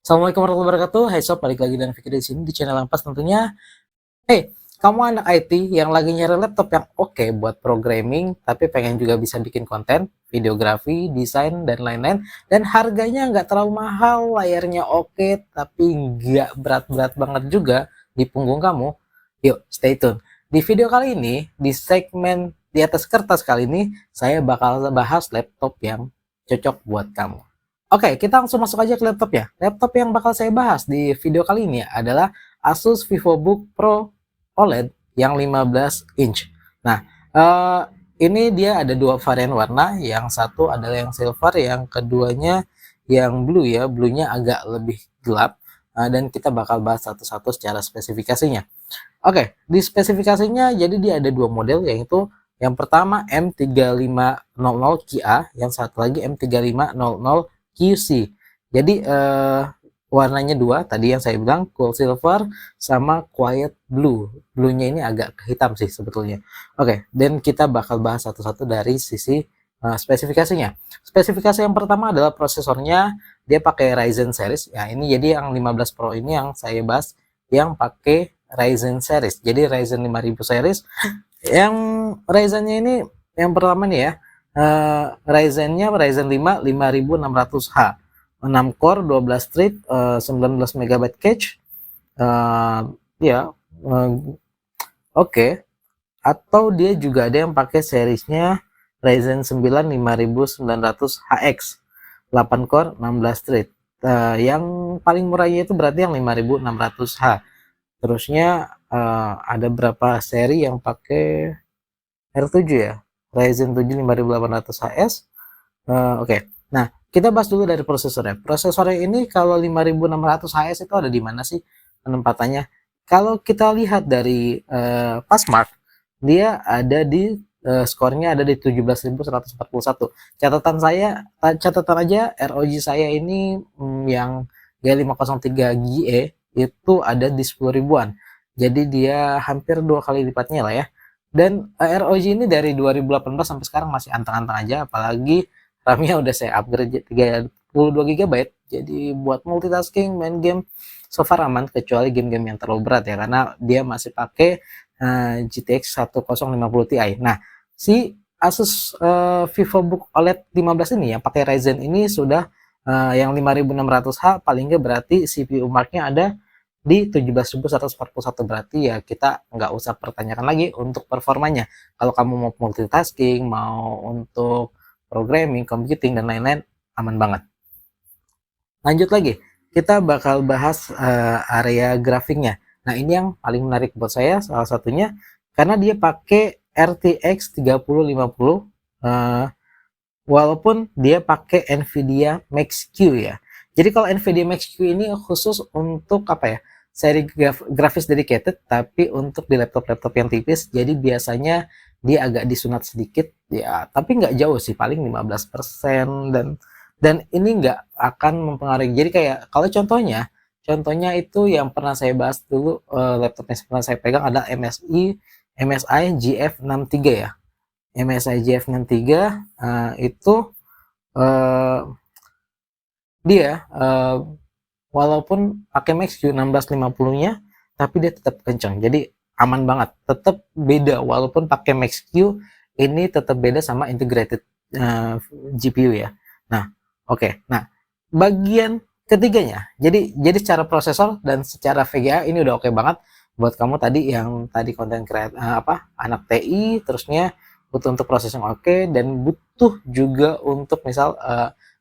Assalamualaikum warahmatullahi wabarakatuh. Hai sob, balik lagi dengan Fikri di sini di channel Ampas tentunya. Kamu anak IT yang lagi nyari laptop yang oke buat programming, tapi pengen juga bisa bikin konten, videografi, desain, dan lain-lain, dan harganya nggak terlalu mahal, layarnya oke, tapi nggak berat-berat banget juga di punggung kamu. Yuk, stay tune. Di video kali ini, di segmen di atas kertas kali ini, saya bakal bahas laptop yang cocok buat kamu. Oke, kita langsung masuk aja ke laptop ya. Laptop yang bakal saya bahas di video kali ini adalah Asus VivoBook Pro OLED yang 15 inch. Nah, ini dia ada dua varian warna. Yang satu adalah yang silver, yang keduanya yang blue ya. Blue-nya agak lebih gelap. Dan kita bakal bahas satu-satu secara spesifikasinya. Oke, di spesifikasinya jadi dia ada dua model, yaitu yang pertama M3500QA, yang satu lagi M3500QC. Jadi warnanya dua, tadi yang saya bilang cool silver sama quiet blue. Blue-nya ini agak hitam sih sebetulnya. Oke, dan kita bakal bahas satu-satu dari sisi spesifikasinya. Spesifikasi yang pertama adalah prosesornya, dia pakai Ryzen series. Ya, ini jadi yang 15 Pro ini yang saya bahas yang pakai Ryzen series. Jadi Ryzen 5000 series. Yang Ryzen-nya ini yang pertama nih ya. Ryzen-nya Ryzen 5 5600H. 6 core, 12 thread, 19 MB cache. Ya, oke. Atau dia juga ada yang pakai seriesnya Ryzen 9 5900HX. 8 core, 16 thread. Yang paling murahnya itu berarti yang 5600H. Terusnya ada berapa seri yang pakai R7 ya, Ryzen 7 5800HS. Oke. Nah, kita bahas dulu dari prosesornya. Prosesornya ini kalau 5600HS itu ada di mana sih penempatannya? Kalau kita lihat dari Fastmark, dia ada di skornya ada di 17.141. Catatan aja ROG saya ini yang G503GE itu ada di 10 ribuan. Jadi dia hampir 2 kali lipatnya lah ya. Dan ROG ini dari 2018 sampai sekarang masih antang-antang aja, apalagi RAM-nya udah saya upgrade 32 GB. Jadi buat multitasking, main game so far aman, kecuali game-game yang terlalu berat ya, karena dia masih pakai GTX 1050 Ti. Nah, si Asus VivoBook OLED 15 ini yang pakai Ryzen ini sudah yang 5600H, paling nggak berarti CPU marknya ada di 17.141, berarti ya kita nggak usah pertanyakan lagi untuk performanya. Kalau kamu mau multitasking, mau untuk programming, computing, dan lain-lain, aman banget. Lanjut lagi, kita bakal bahas area grafiknya. Nah, ini yang paling menarik buat saya, salah satunya, karena dia pakai RTX 3050, walaupun dia pakai NVIDIA Max-Q ya. Jadi kalau NVIDIA Max-Q ini khusus untuk apa ya, seri grafis dedicated, tapi untuk di laptop-laptop yang tipis, jadi biasanya dia agak disunat sedikit ya, tapi nggak jauh sih, paling 15%. Dan ini nggak akan mempengaruhi. Jadi kayak kalau contohnya itu yang pernah saya bahas dulu, laptop yang pernah saya pegang ada MSI GF63 ya. MSI GF63 itu dia walaupun pakai Max Q1650-nya, tapi dia tetap kencang. Jadi aman banget. Tetap beda walaupun pakai Max Q, ini tetap beda sama integrated GPU ya. Nah, oke. Nah, bagian ketiganya. Jadi secara prosesor dan secara VGA ini udah oke banget buat kamu tadi yang tadi konten kreator anak TI, terusnya butuh untuk proses yang oke, dan butuh juga untuk misal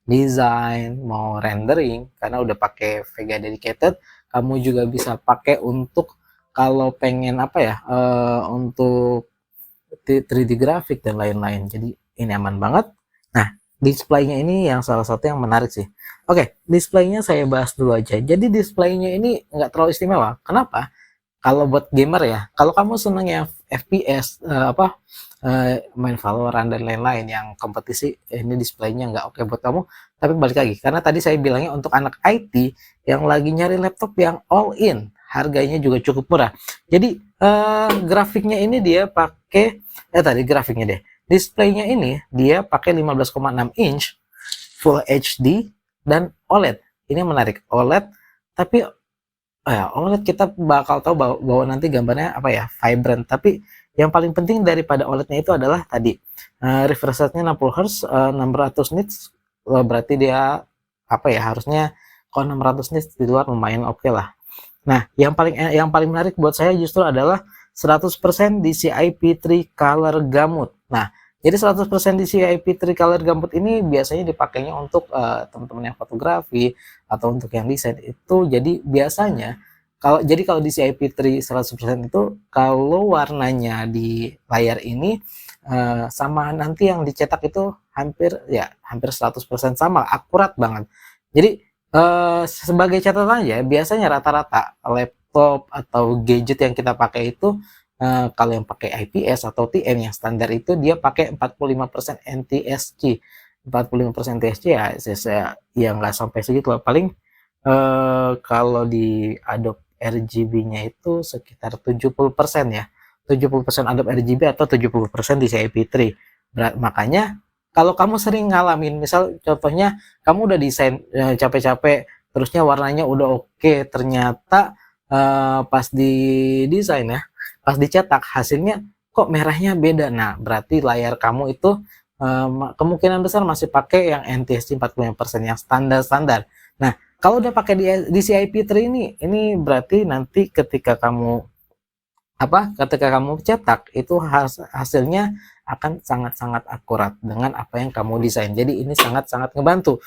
desain, mau rendering, karena udah pakai VGA dedicated. Kamu juga bisa pakai untuk kalau pengen untuk 3D grafik dan lain-lain. Jadi ini aman banget. Nah, displaynya ini yang salah satu yang menarik sih. Oke, displaynya saya bahas dulu aja. Jadi displaynya ini nggak terlalu istimewa. Kenapa? Kalau buat gamer ya, kalau kamu seneng yang FPS, main Valorant dan lain-lain yang kompetisi, ini displaynya nggak oke buat kamu. Tapi balik lagi, karena tadi saya bilangnya untuk anak IT yang lagi nyari laptop yang all in, harganya juga cukup murah. Jadi grafiknya ini dia pakai grafiknya deh. Displaynya ini dia pakai 15,6 inch Full HD dan OLED. ini menarik OLED, tapi OLED kita bakal tahu bahwa nanti gambarnya apa ya, vibrant. Tapi yang paling penting daripada OLED-nya itu adalah tadi refresh rate-nya 60 Hz, 600 nits, berarti dia apa ya, harusnya kalau 600 nits di luar lumayan oke lah. Nah, yang paling menarik buat saya justru adalah 100% DCI P3 Color Gamut. Nah, jadi 100% DCI P3 Color Gamut ini biasanya dipakainya untuk teman-teman yang fotografi atau untuk yang desain itu. Jadi biasanya kalau DCI P3 100% itu kalau warnanya di layar ini sama nanti yang dicetak itu hampir 100% sama, akurat banget. Jadi sebagai catatan aja, biasanya rata-rata laptop atau gadget yang kita pakai itu kalau yang pakai IPS atau TN yang standar itu dia pakai 45% NTSC. 45% NTSC ya nggak sampai segitu lah. Paling kalau di Adobe RGB-nya itu sekitar 70% ya. 70% Adobe RGB atau 70% di CP3. Makanya kalau kamu sering ngalamin, misal contohnya kamu udah desain capek-capek, terusnya warnanya udah oke, ternyata pas di desain ya, pas dicetak hasilnya kok merahnya beda. Nah, berarti layar kamu itu kemungkinan besar masih pakai yang NTSC 45% yang standar-standar. Nah, kalau udah pakai di CIP3 ini berarti nanti ketika kamu cetak itu hasilnya akan sangat-sangat akurat dengan apa yang kamu desain. Jadi ini sangat-sangat ngebantu.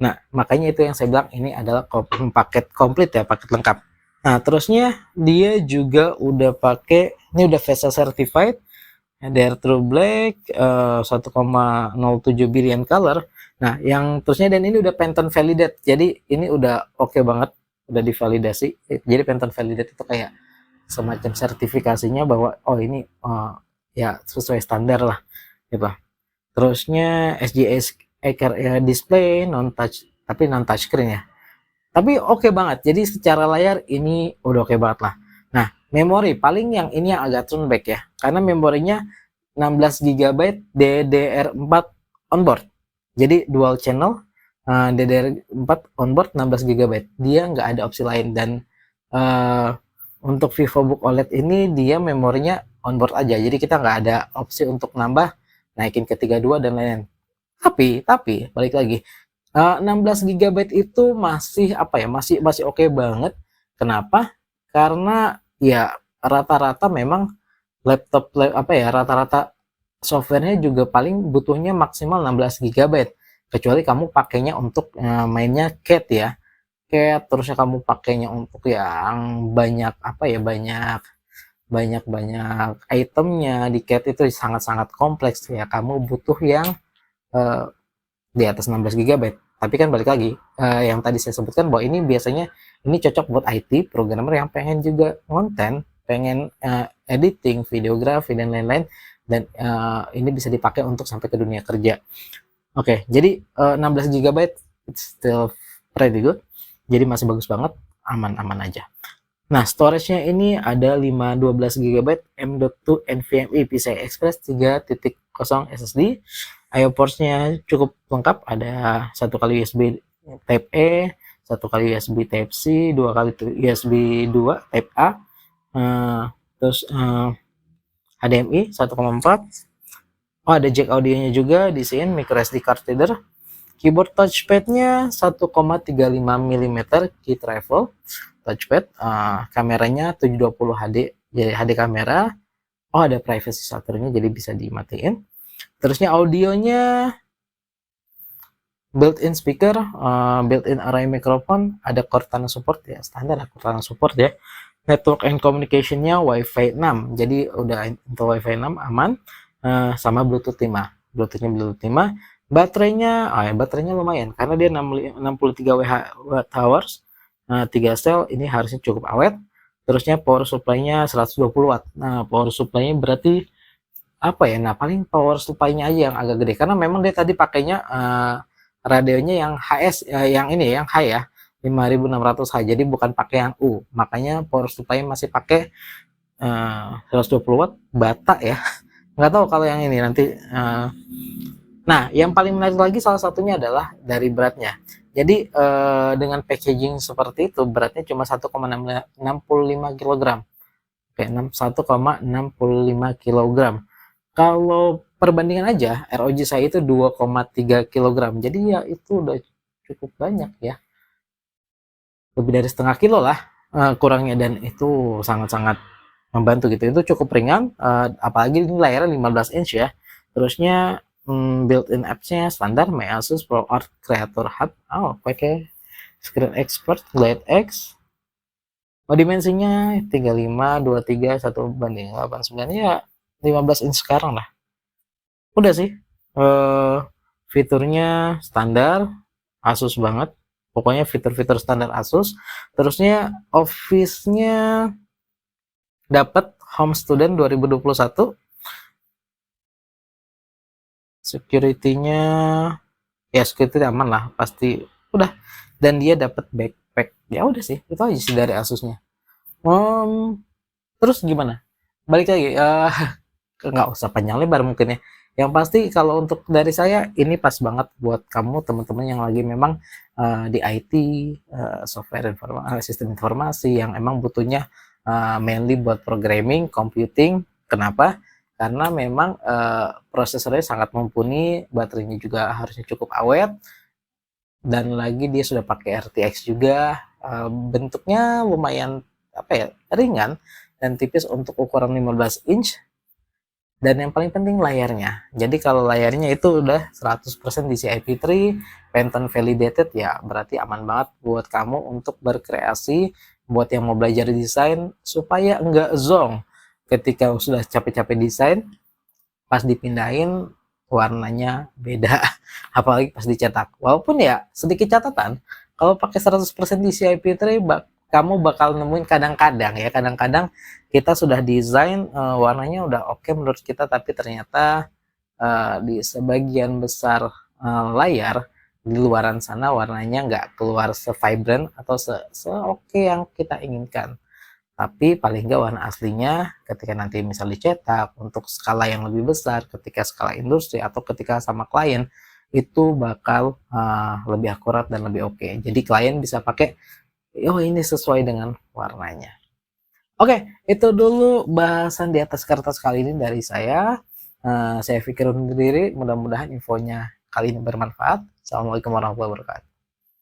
Nah, makanya itu yang saya bilang ini adalah paket komplit ya, paket lengkap. Nah, terusnya dia juga udah pakai, ini udah VESA certified, Dare True Black, 1,07 billion color. Nah, yang terusnya dan ini udah Pantone validate. Jadi ini udah oke banget, udah divalidasi. Jadi Pantone validate itu kayak semacam sertifikasinya bahwa ini ya sesuai standar lah gitu. Terusnya SGS display non touch, tapi non touch screen ya, tapi oke banget. Jadi secara layar ini udah oke banget lah. Nah, memori paling yang ini yang agak turn back ya, karena memorinya 16 GB DDR4 onboard, jadi dual channel DDR4 onboard 16 GB, dia nggak ada opsi lain. Dan untuk VivoBook OLED ini dia memorinya onboard aja, jadi kita nggak ada opsi untuk nambah, naikin ke 32 dan lain-lain. Tapi balik lagi, 16 GB itu masih masih oke banget. Kenapa? Karena ya rata-rata memang laptop rata-rata softwarenya juga paling butuhnya maksimal 16 GB, kecuali kamu pakainya untuk mainnya CAD ya. Terusnya kamu pakainya untuk yang banyak banyak itemnya di CAD itu sangat-sangat kompleks ya, kamu butuh yang di atas 16 GB. Tapi kan balik lagi yang tadi saya sebutkan bahwa ini biasanya ini cocok buat IT programmer yang pengen juga konten, pengen editing, videografi dan lain-lain, dan ini bisa dipakai untuk sampai ke dunia kerja. Oke, jadi 16 GB it's still pretty good. Jadi masih bagus banget, aman-aman aja. Nah, storage-nya ini ada 512 GB M.2 NVMe PCI Express 3.0 SSD. I/O ports-nya cukup lengkap, ada 1 kali USB Type E, 1 kali USB Type C, 2 kali USB 2 Type A, terus HDMI 1,4. ada jack audionya juga di sini, micro SD card reader. Keyboard touchpad-nya 1,35 mm key travel touchpad. Kameranya 720 HD, jadi HD kamera. Ada privacy shutter-nya, jadi bisa dimatiin. Terusnya audionya built-in speaker, built-in array microphone, ada Cortana support ya, standar Cortana support ya. Network and communication-nya Wi-Fi 6, jadi udah untuk Wi-Fi 6 aman, sama Bluetooth 5. Bluetooth-nya Bluetooth 5. Baterainya lumayan karena dia 63 Wh, 3 sel, ini harusnya cukup awet. Terusnya power supply-nya 120 watt. Nah, power supply-nya berarti nah paling power supply-nya aja yang agak gede, karena memang dia tadi pakainya radionya yang HS, yang ini yang high ya, 5600H, jadi bukan pakai yang U, makanya power supply masih pakai 120 watt bata ya. Nggak tahu kalau yang ini nanti. Nah, yang paling menarik lagi salah satunya adalah dari beratnya. Jadi dengan packaging seperti itu beratnya cuma 1,65 kg. Oke, 1,65 kg. Kalau perbandingan aja, ROG saya itu 2,3 kg. Jadi ya itu udah cukup banyak ya. Lebih dari setengah kilo lah kurangnya, dan itu sangat-sangat membantu gitu. Itu cukup ringan, apalagi ini layarnya 15 inch ya. Terusnya built-in apps-nya standar Asus ProArt Creator Hub. Oh, pakai Screen Expert Glide X. Oh, dimensinya 35, 23, 1:89 ya, 15 inch sekarang lah. Udah sih. Fiturnya standar Asus banget. Pokoknya fitur-fitur standar Asus. Terusnya Office-nya dapat Home Student 2021. Security-nya ya security aman lah pasti. Udah. Dan dia dapat backpack. Ya udah sih, itu aja sih dari Asusnya. Terus gimana? Balik lagi, nggak usah panjang lebar mungkin ya. Yang pasti kalau untuk dari saya ini pas banget buat kamu teman-teman yang lagi memang di IT, software sistem informasi yang emang butuhnya mainly buat programming, computing. Kenapa? Karena memang prosesornya sangat mumpuni, baterainya juga harusnya cukup awet, dan lagi dia sudah pakai RTX juga. Bentuknya lumayan apa ya, ringan dan tipis untuk ukuran 15 inch. Dan yang paling penting layarnya. Jadi kalau layarnya itu udah 100% DCI-P3 Pantone validated, ya berarti aman banget buat kamu untuk berkreasi, buat yang mau belajar desain supaya enggak zonk ketika sudah capek-capek desain, pas dipindahin warnanya beda. Apalagi pas dicetak. Walaupun ya sedikit catatan, kalau pakai 100% DCI-P3 kamu bakal nemuin kadang-kadang kita sudah desain warnanya udah oke menurut kita, tapi ternyata di sebagian besar layar di luaran sana warnanya nggak keluar se-vibrant atau se-oke yang kita inginkan. Tapi paling nggak warna aslinya ketika nanti misal dicetak untuk skala yang lebih besar, ketika skala industri atau ketika sama klien, itu bakal lebih akurat dan lebih oke. Jadi klien bisa pakai, oh ini sesuai dengan warnanya. Oke, itu dulu bahasan di atas kertas kali ini dari saya. Saya pikir undur diri, mudah-mudahan infonya kali ini bermanfaat. Assalamualaikum warahmatullahi wabarakatuh.